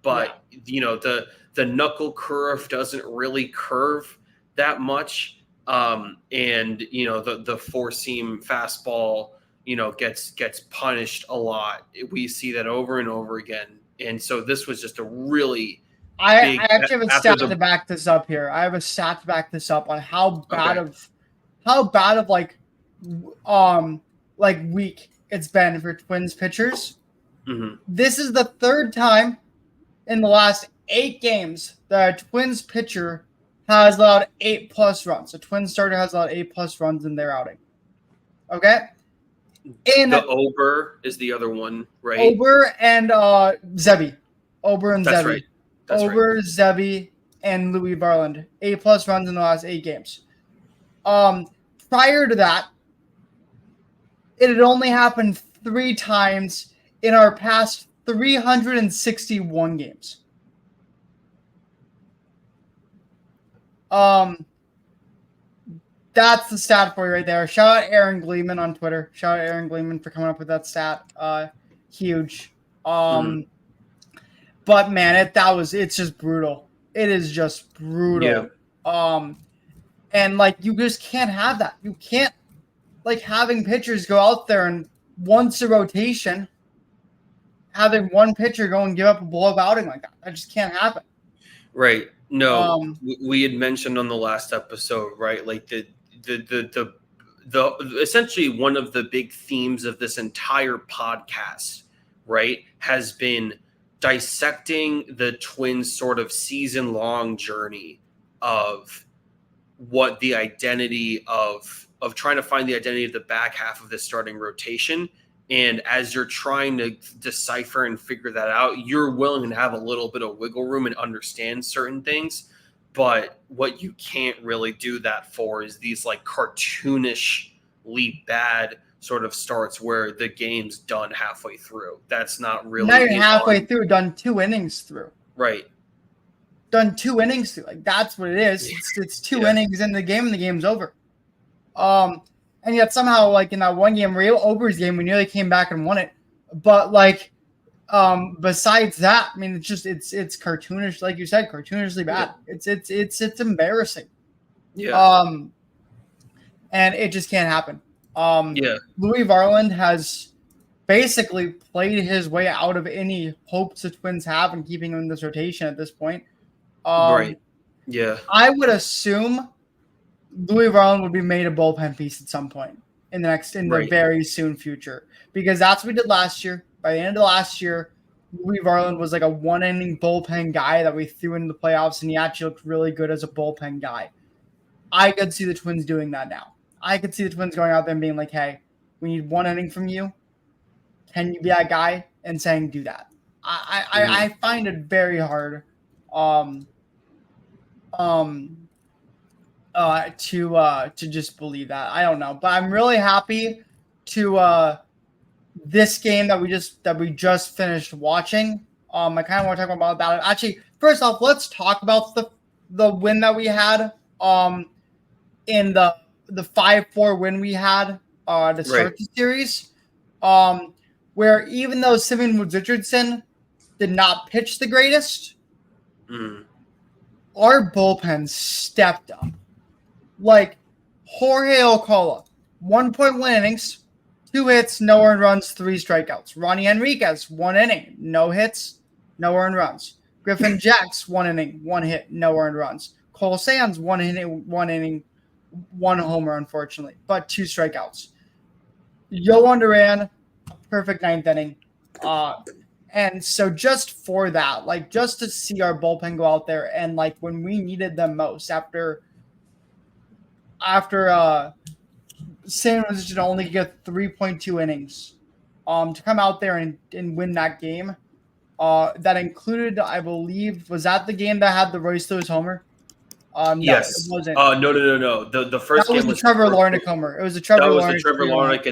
The knuckle curve doesn't really curve that much. And the 4-seam fastball, gets punished a lot. We see that over and over again. And so this was just a really I actually have a stat to back this up here. I have a stat to back this up on how bad of week it's been for Twins pitchers. Mm-hmm. This is the 3rd time in the last 8 games that a Twins pitcher has allowed 8+ runs. A Twins starter has allowed 8+ runs in their outing. Okay? And the Ober is the other one, right? Ober and Zebby. Ober and That's Zebby. Right. That's Ober, right. Zebby, and Louis Varland. 8+ runs in the last 8 games. Prior to that, it had only happened 3 times in our past 361 games. That's the stat for you right there. Shout out Aaron Gleeman on Twitter. Shout out Aaron Gleeman for coming up with that stat. Huge. But man, it's just brutal. It is just brutal. Yeah. And you just can't have that. You can't having pitchers go out there and once a rotation, having one pitcher go and give up a blow-up outing like that. That just can't happen. Right. No, we had mentioned on the last episode, right? Like the essentially one of the big themes of this entire podcast, right, has been dissecting the Twins' sort of season-long journey of what the identity of trying to find the identity of the back half of the starting rotation. And as you're trying to decipher and figure that out, you're willing to have a little bit of wiggle room and understand certain things. But what you can't really do that for is these cartoonishly bad sort of starts where the game's done halfway through. That's not really not even halfway through, done 2 innings through. Right. Done 2 innings through. That's what it is. It's 2 innings in the game and the game's over. And yet somehow, in that one game, Ober's game, we nearly came back and won it. But besides that, I mean, it's cartoonish, like you said, cartoonishly bad. Yeah. It's embarrassing. Yeah. And it just can't happen. Louis Varland has basically played his way out of any hopes the Twins have in keeping him in this rotation at this point. Right. Yeah. I would assume Louis Varland would be made a bullpen piece at some point. in the very soon future, because that's what we did last year. By the end of last year, Louis Varland was like a one-inning bullpen guy that we threw into the playoffs, and he actually looked really good as a bullpen guy. I could see the Twins doing that now. I could see the Twins going out there and being like, hey, we need one inning from you. Can you be that guy? And saying, do that. I find it very hard to just believe that. I don't know. But I'm really happy to this game that we just finished watching. I kind of want to talk about that. Actually, first off, let's talk about the win that we had in the 5-4 win we had to start the series. Where even though Simeon Woods Richardson did not pitch the greatest, our bullpen stepped up. Like Jorge Alcala, 1.1 innings, 2 hits, no earned runs, 3 strikeouts. Ronnie Enriquez, 1 inning, no hits, no earned runs. Griffin Jacks, 1 inning, 1 hit, no earned runs. Cole Sands, 1 inning, 1 homer, unfortunately, but 2 strikeouts. Yohan Duran, perfect 9th inning. And so just for that, like just to see our bullpen go out there and like when we needed them most after San Jose only get 3.2 innings to come out there and win that game. That included, I Bleav, was that the game that had the Royce Lewis homer? No, yes. It wasn't. No. The first game was the Trevor Larnach homer. It was the Trevor Larnach. That was the Trevor Larnach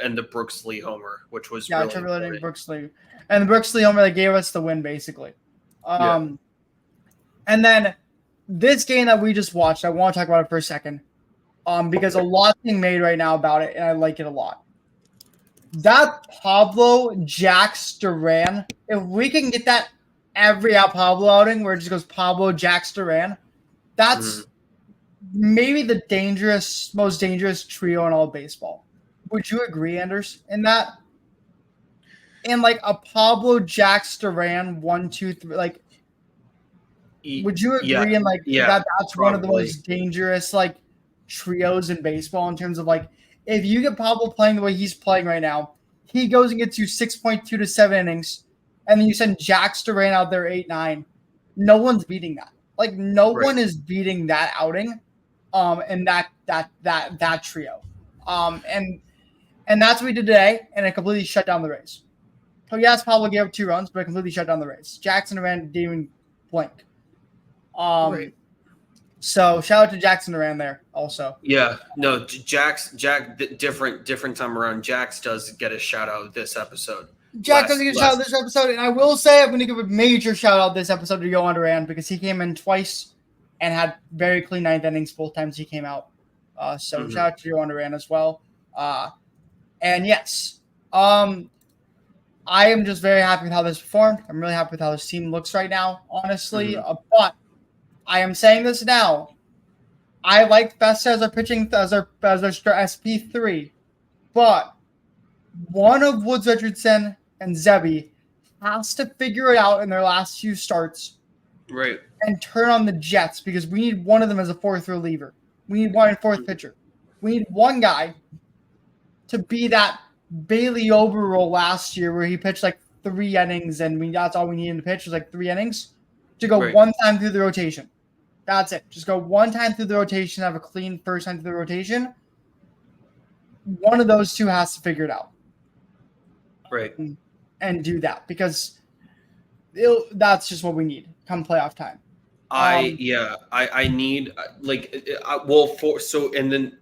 and the Brooks Lee homer, which was really Trevor Larnach, Brooks Lee, and the Brooks Lee homer that gave us the win, basically. And then this game that we just watched, I want to talk about it for a second, because a lot's being made right now about it, and I like it a lot. That Pablo Jax Duran, if we can get that every Pablo outing where it just goes Pablo Jax Duran, that's maybe the most dangerous trio in all of baseball. Would you agree, Anders, in that? And like a Pablo Jax Duran 1, 2, 3, like, would you agree in like that's probably one of the most dangerous like trios in baseball in terms of like if you get Pablo playing the way he's playing right now, he goes and gets you 6.2 to 7 innings, and then you send Jax Duran out there 8-9. No one's beating that. Like no one is beating that outing, and that trio, and that's what we did today, and it completely shut down the Rays. So yes, Pablo gave up 2 runs, but it completely shut down the Rays. Jackson Duran didn't even blink. So shout out to Jackson Duran there also. Yeah, no, Jack, different time around. Jax does get a shout out this episode. Jack doesn't get a shout out this episode, and I will say I'm going to give a major shout out this episode to Yohan Duran because he came in twice and had very clean 9th innings both times he came out. So shout out to Yohan Duran as well. And yes, I am just very happy with how this performed. I'm really happy with how this team looks right now, honestly. But I am saying this now. I like Festa as our pitching as our SP3, but one of Woods Richardson and Zebby has to figure it out in their last few starts, and turn on the Jets because we need one of them as a 4th reliever. We need one 4th pitcher. We need one guy to be that Bailey Ober role last year where he pitched like 3 innings and that's all we needed to pitch was like 3 innings to go one time through the rotation. That's it. Just go one time through the rotation, have a clean first time through the rotation. One of those two has to figure it out. And do that because that's just what we need come playoff time. I need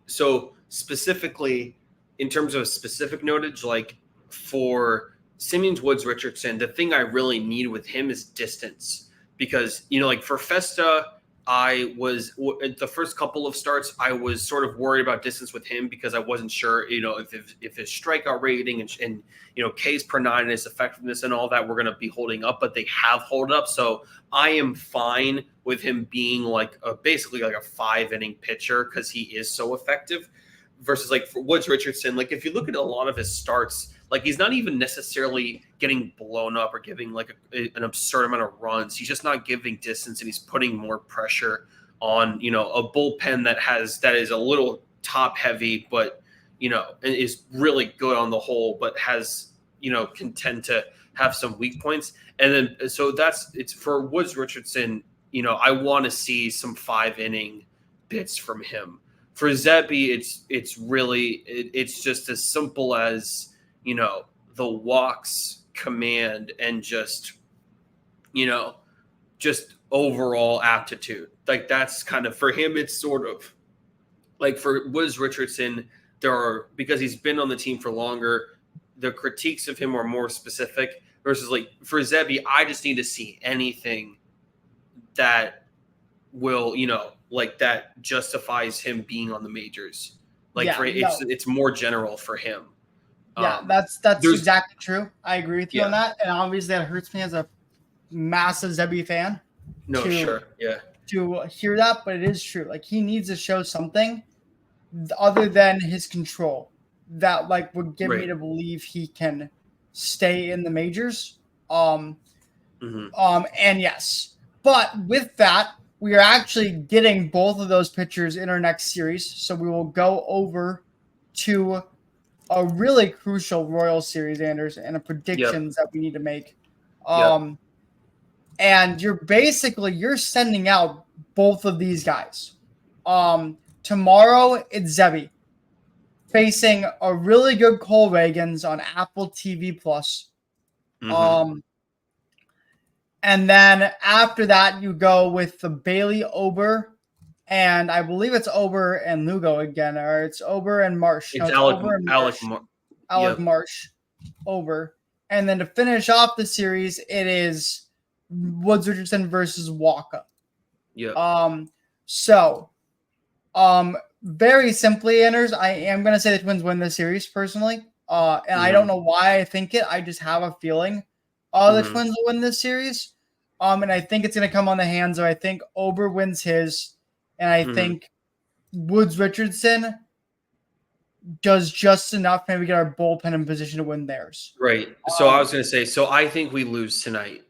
so specifically in terms of specific notage, like for Simeon Woods Richardson, the thing I really need with him is distance because, like for Festa, I was the first couple of starts, I was sort of worried about distance with him because I wasn't sure, if his strikeout rating and Ks per 9 and his effectiveness and all that were going to be holding up, but they have held up. So I am fine with him being basically like a 5-inning pitcher because he is so effective versus like for Woods Richardson. Like if you look at a lot of his starts, like he's not even necessarily getting blown up or giving like an absurd amount of runs. He's just not giving distance and he's putting more pressure on, a bullpen that is a little top heavy, but and is really good on the whole, but has, can tend to have some weak points. And then, so it's for Woods Richardson. I want to see some 5-inning bits from him. For Zebby, it's just as simple as, the walks, command, and just overall aptitude. Like, that's kind of, for him, it's sort of like for Woods Richardson, because he's been on the team for longer, the critiques of him are more specific versus like for Zebby, I just need to see anything that will, that justifies him being on the majors. Like it's more general for him. Yeah, that's exactly true. I agree with you on that. And obviously that hurts me as a massive Zebby fan. No, sure. Yeah. To hear that, but it is true. Like, he needs to show something other than his control that would give me to believe he can stay in the majors. And yes. But with that, we are actually getting both of those pitchers in our next series. So we will go over to a really crucial Royals series, Anders, and a predictions that we need to make. And you're sending out both of these guys. Tomorrow it's Zebby facing a really good Cole Reagans on Apple TV Plus. And then after that, you go with the Bailey Ober, and I believe it's Ober and Lugo again, or it's Ober and Marsh. It's Alec Marsh, Ober. And then to finish off the series, it is Woods Richardson versus Walker. Very simply, Anders, I am going to say the Twins win this series personally. And I don't know why I think it. I just have a feeling the Twins will win this series. And I think it's going to come on the hands of, I think Ober wins his, and I think Woods Richardson does just enough, maybe get our bullpen in position to win theirs. Right. So I was going to say, I think we lose tonight.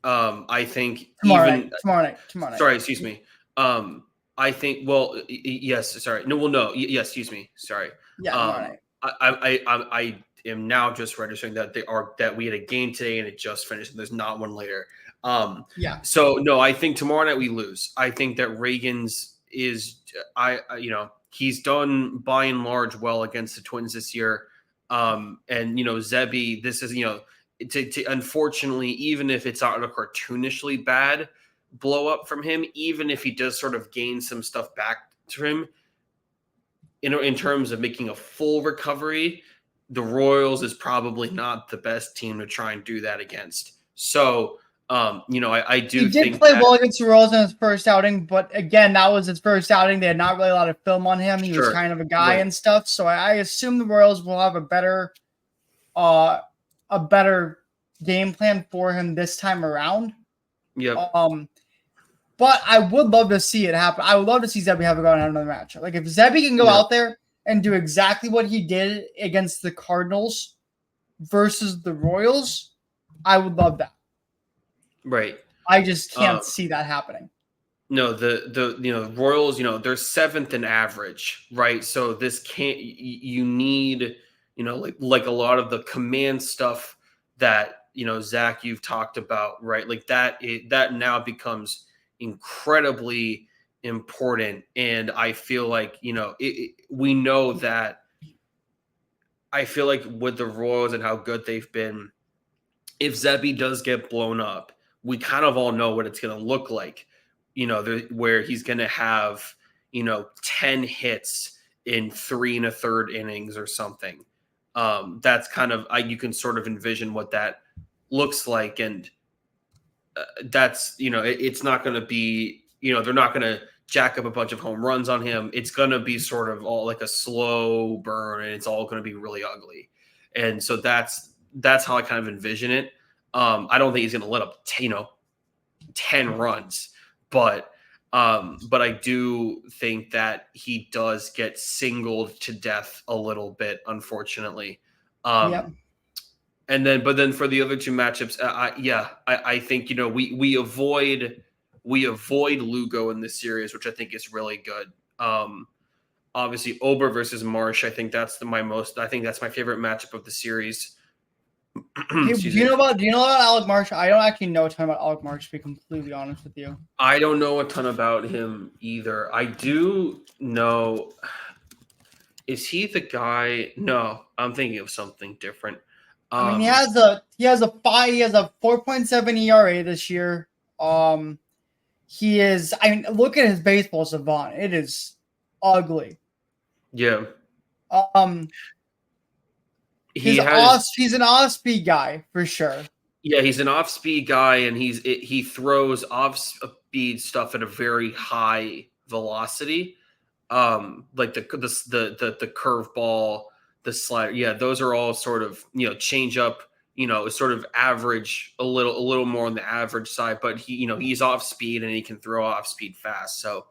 I think tomorrow night. Sorry, excuse me. I think. Well, yes. Sorry. No. Well, no. Yes. Excuse me. Sorry. Yeah. Tomorrow night. I am now just registering that we had a game today and it just finished. And there's not one later. So no, I think tomorrow night we lose. I think that Reagans is. He's done by and large well against the Twins this year. And Zebby, this is unfortunately, even if it's not a cartoonishly bad blow up from him, even if he does sort of gain some stuff back to him, in terms of making a full recovery, the Royals is probably not the best team to try and do that against. So, I do think he did play well against the Royals in his first outing, but again, that was his first outing. They had not really a lot of film on him. He was kind of a guy and stuff. So I assume the Royals will have a better game plan for him this time around. But I would love to see it happen. I would love to see Zebby have another match. Like, if Zebby can go out there and do exactly what he did against the Cardinals versus the Royals, I would love that. Right. I just can't see that happening. No, the Royals, they're 7th in average, right? So this can't. You need, like a lot of the command stuff that Zach, you've talked about, right? Like that now becomes incredibly important, and I feel like we know that. I feel like with the Royals and how good they've been, if Zebby does get blown up, we kind of all know what it's going to look like, where he's going to have 10 hits in 3 1/3 innings or something. That's kind of you can sort of envision what that looks like, and that's it's not going to be they're not going to jack up a bunch of home runs on him. It's going to be sort of all like a slow burn, and it's all going to be really ugly. And so that's how I kind of envision it. I don't think he's going to let up 10 runs, but I do think that he does get singled to death a little bit, unfortunately. And then for the other two matchups, I think we avoid Lugo in this series, which I think is really good. Obviously, Ober versus Marsh. I think that's my favorite matchup of the series. Do you know about Alec Marsh? I don't actually know a ton about Alec Marsh, to be completely honest with you. I don't know a ton about him either. I do know. Is he the guy? No, I'm thinking of something different. I mean, he has a 4.7 ERA this year. He is. I mean, look at his baseball savant. It is ugly. Yeah. He's an off-speed guy for sure. Yeah, he's an off-speed guy, and he throws off-speed stuff at a very high velocity. Like the curveball, the slider. Yeah, those are all sort of, change up, sort of average, a little more on the average side, but he's off speed and he can throw off speed fast. So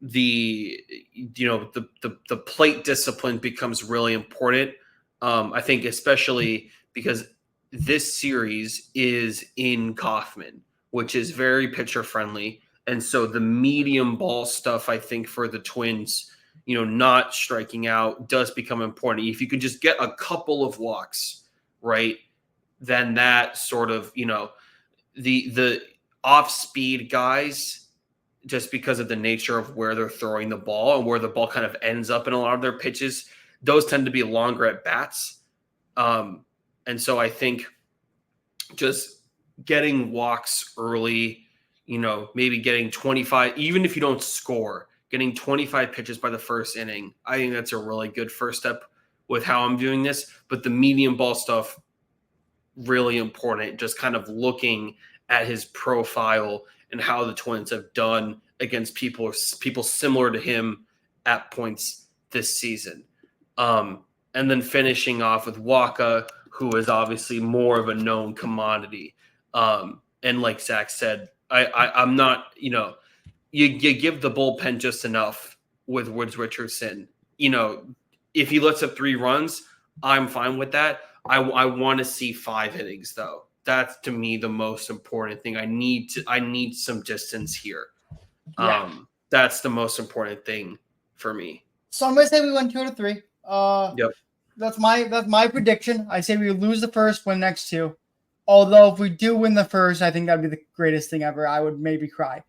the plate discipline becomes really important. I think especially because this series is in Kauffman, which is very pitcher friendly. And so the medium ball stuff, I think, for the Twins, not striking out does become important. If you could just get a couple of walks, right, then that sort of, the off-speed guys, just because of the nature of where they're throwing the ball and where the ball kind of ends up in a lot of their pitches, those tend to be longer at bats. And so I think just getting walks early, maybe getting 25, even if you don't score, getting 25 pitches by the first inning, I think that's a really good first step with how I'm doing this. But the medium ball stuff, really important, just kind of looking at his profile and how the Twins have done against people similar to him at points this season. And then finishing off with Waka, who is obviously more of a known commodity. And like Zach said, I'm not, you give the bullpen just enough with Woods Richardson. If he lets up 3 runs, I'm fine with that. I want to see 5 innings though. That's to me the most important thing. I need some distance here. Yeah. That's the most important thing for me. So I'm gonna say we win 2 out of 3. Yep. That's my prediction. I say we lose the first, win next 2. Although if we do win the first, I think that'd be the greatest thing ever. I would maybe cry.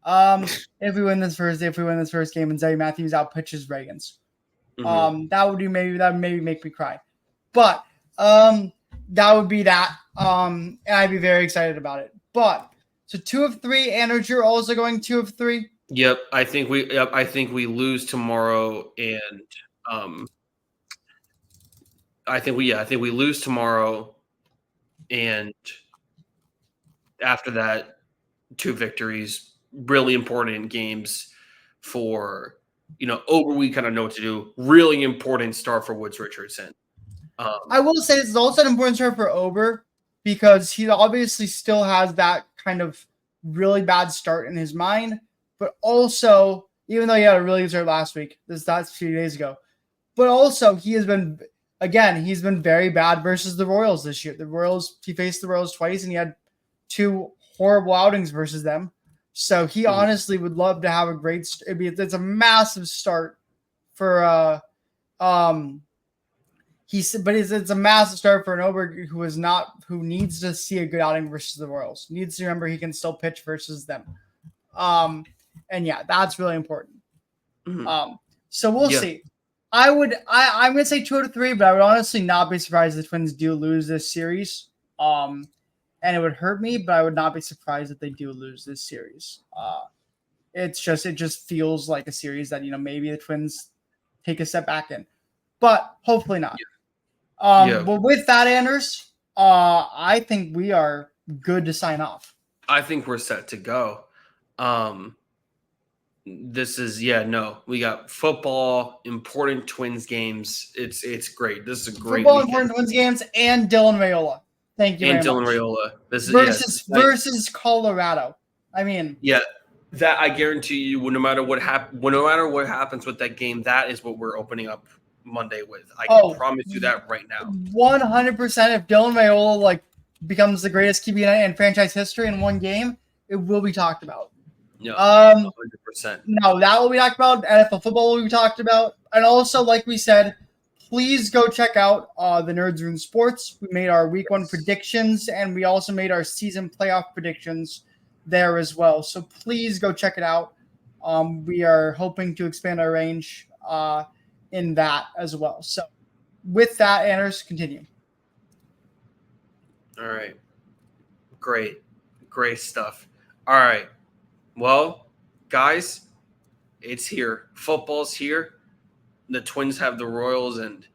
If we win this first game and Zay Matthews out pitches Reagans. That would maybe make me cry. But that would be that. And I'd be very excited about it. But so 2 of 3, Anders, you're also going 2 of 3. Yep, I think we lose tomorrow, and I think we lose tomorrow, and after that, 2 victories, really important games for Ober. We kind of know what to do. Really important start for Woods Richardson. I will say this is also an important start for Ober because he obviously still has that kind of really bad start in his mind, but also, even though he had a really good start last week, that's a few days ago, but also he's been very bad versus the Royals this year. He faced the Royals twice and he had 2 horrible outings versus them. So he honestly would love to have a great it's a massive start for it's a massive start for an Ober who needs to see a good outing versus the Royals. Needs to remember he can still pitch versus them. And yeah, that's really important. So we'll see. I'm gonna say 2 out of 3, but I would honestly not be surprised if the Twins do lose this series. And it would hurt me, but I would not be surprised if they do lose this series. It just feels like a series that maybe the Twins take a step back in, but hopefully not. Well, with that, Anders, I think we are good to sign off. I think we're set to go. This is we got football, important Twins games. It's great. This is a great football, weekend. Important Twins games, and Dylan Raiola. Thank you. And very Dylan much. Raiola. This is versus Colorado. I mean, that I guarantee you, no matter what happens with that game, that is what we're opening up Monday with. I can promise you that right now. 100%. If Dylan Raiola becomes the greatest QB in franchise history in one game, it will be talked about. Yeah, Um, 100%. no, that what we talked about. NFL football we talked about, and also like we said, please go check out the Nerds Room Sports. We made our week 1 predictions, and we also made our season playoff predictions there as well. So please go check it out. We are hoping to expand our range in that as well. So with that, Anders, continue. All right. Great stuff. All right. Well, guys, it's here. Football's here. The Twins have the Royals, and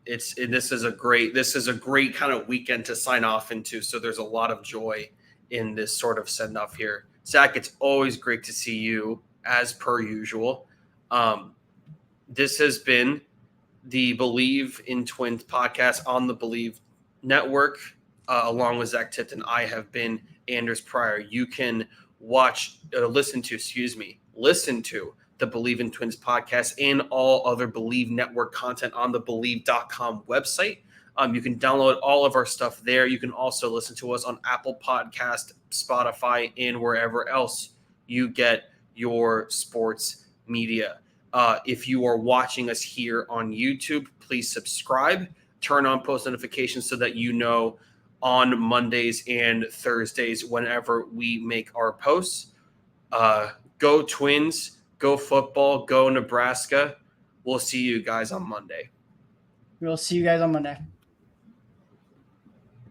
this is a great kind of weekend to sign off into. So there's a lot of joy in this sort of send off here. Zach, it's always great to see you as per usual. This has been the Bleav in Twins podcast on the Bleav Network, along with Zac Tipton. I have been Anders Pryor. You can listen to the Bleav in Twins podcast and all other Bleav Network content on the Bleav.com website. You can download all of our stuff there. You can also listen to us on Apple Podcast, Spotify, and wherever else you get your sports media. If you are watching us here on YouTube, please subscribe, turn on post notifications so that you know on Mondays and Thursdays whenever we make our posts. Go Twins, go football, go Nebraska. We'll see you guys on Monday. We'll see you guys on Monday.